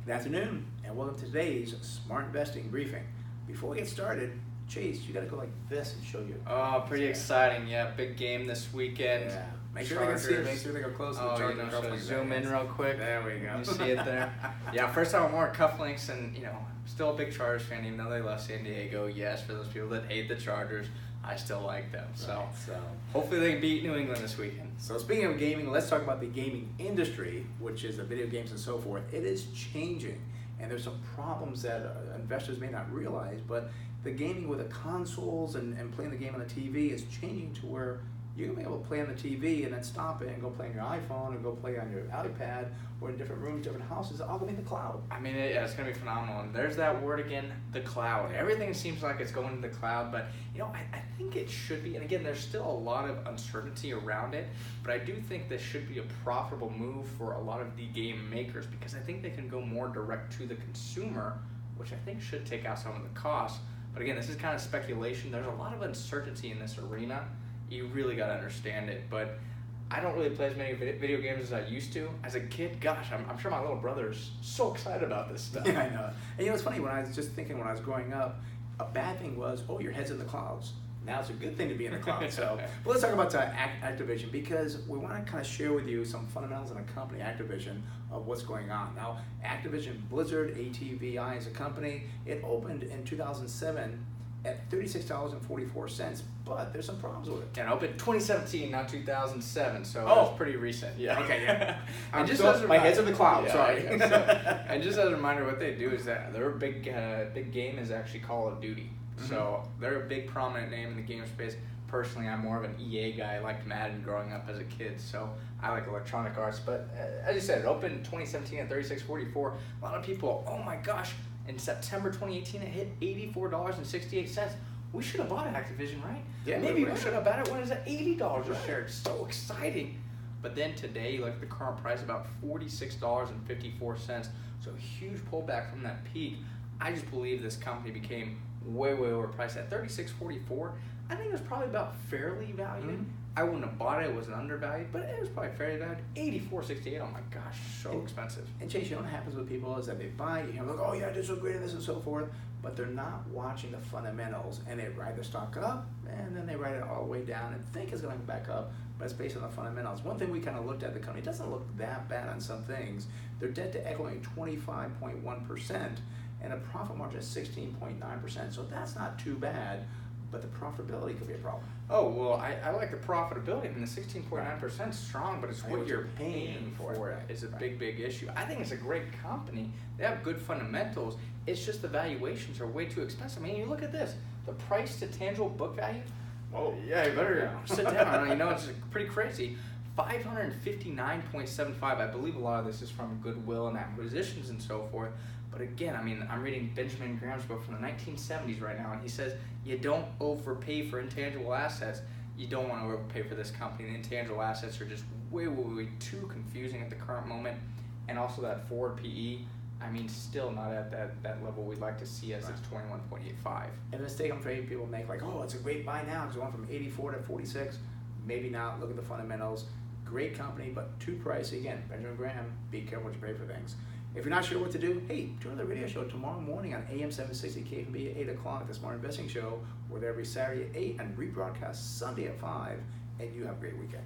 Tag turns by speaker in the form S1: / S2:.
S1: Good afternoon, and welcome to today's Smart Investing Briefing. Before we get started, Chase, you got to go like this and show you.
S2: Oh, pretty exciting. Yeah, big game this weekend.
S1: Yeah. Make sure they can see it. Make sure they go close to the Chargers.
S2: Zoom in real quick.
S1: There we go.
S2: You see it there? Yeah, first time I'm wearing cufflinks, and still a big Chargers fan, even though they left San Diego. Yes, for those people that hate the Chargers, I still like them. So hopefully they can beat New England this weekend.
S1: So speaking of gaming, let's talk about the gaming industry, which is the video games and so forth. It is changing, and there's some problems that investors may not realize, but the gaming with the consoles and playing the game on the TV is changing to where you're going to be able to play on the TV and then stop it and go play on your iPhone or go play on your iPad or in different rooms, different houses, all going to be in the cloud.
S2: I mean, it's going to be phenomenal. And there's that word again, the cloud. Everything seems like it's going to the cloud, but I think it should be. And again, there's still a lot of uncertainty around it, but I do think this should be a profitable move for a lot of the game makers because I think they can go more direct to the consumer, which I think should take out some of the costs. But again, this is kind of speculation. There's a lot of uncertainty in this arena. You really got to understand it. But I don't really play as many video games as I used to. As a kid, gosh, I'm sure my little brother's so excited about this stuff.
S1: Yeah, I know. And it's funny, when I was just thinking when I was growing up, a bad thing was, your head's in the clouds. Now it's a good thing to be in the clouds. So, but let's talk about Activision, because we want to kind of share with you some fundamentals in a company, Activision, of what's going on. Now, Activision Blizzard, ATVI is a company. It opened in 2007 at $36.44, but there's some problems with it.
S2: Yeah, it opened 2017, not 2007, so it's pretty recent. Yeah.
S1: Okay, yeah.
S2: And just
S1: my head's in the clouds, sorry.
S2: And just as a reminder, what they do is that their big game is actually Call of Duty. Mm-hmm. So they're a big prominent name in the game space. Personally, I'm more of an EA guy. I liked Madden growing up as a kid, so I like Electronic Arts. But as you said, it opened 2017 at $36.44. A lot of people, oh my gosh, in September 2018, it hit $84.68. We should have bought Activision, right?
S1: Yeah,
S2: maybe we should have bought it when it was at $80 a share. It's so exciting. But then today, you look at the current price, about $46.54. So a huge pullback from that peak. I just believe this company became way overpriced at $36.44. I think it was probably about fairly valued. Mm-hmm. I wouldn't have bought it. It wasn't undervalued, but it was probably fairly valued. $84.68. Oh my gosh, so expensive.
S1: And Chase, what happens with people is that they buy, look, oh yeah, this is so great, and this and so forth, but they're not watching the fundamentals, and they ride the stock up, and then they ride it all the way down and think it's going to go back up, but it's based on the fundamentals. One thing we kind of looked at the company, it doesn't look that bad on some things. Their debt to equity 25.1%, and a profit margin is 16.9%, so that's not too bad. But the profitability could be a problem.
S2: Oh, well, I like the profitability. I mean, the 16.9% is strong, but it's what you're paying for it is a big issue. I think it's a great company. They have good fundamentals. It's just the valuations are way too expensive. I mean, you look at this. The price to tangible book value, yeah, you better sit down. It's pretty crazy. 559.75. I believe a lot of this is from goodwill and acquisitions and so forth. But again, I'm reading Benjamin Graham's book from the 1970s right now, and he says you don't overpay for intangible assets. You don't want to overpay for this company. The intangible assets are just way too confusing at the current moment. And also that forward PE, still not at that level we'd like to see as it's 21.85.
S1: And the mistake I'm afraid people make, like, it's a great buy now because it went from 84 to 46. Maybe not. Look at the fundamentals. Great company, but too pricey. Again, Benjamin Graham, be careful what you pay for things. If you're not sure what to do, hey, join the radio show tomorrow morning on AM 760 KFB at 8 o'clock, the Smart Investing Show. We're there every Saturday at 8 and rebroadcast Sunday at 5. And you have a great weekend.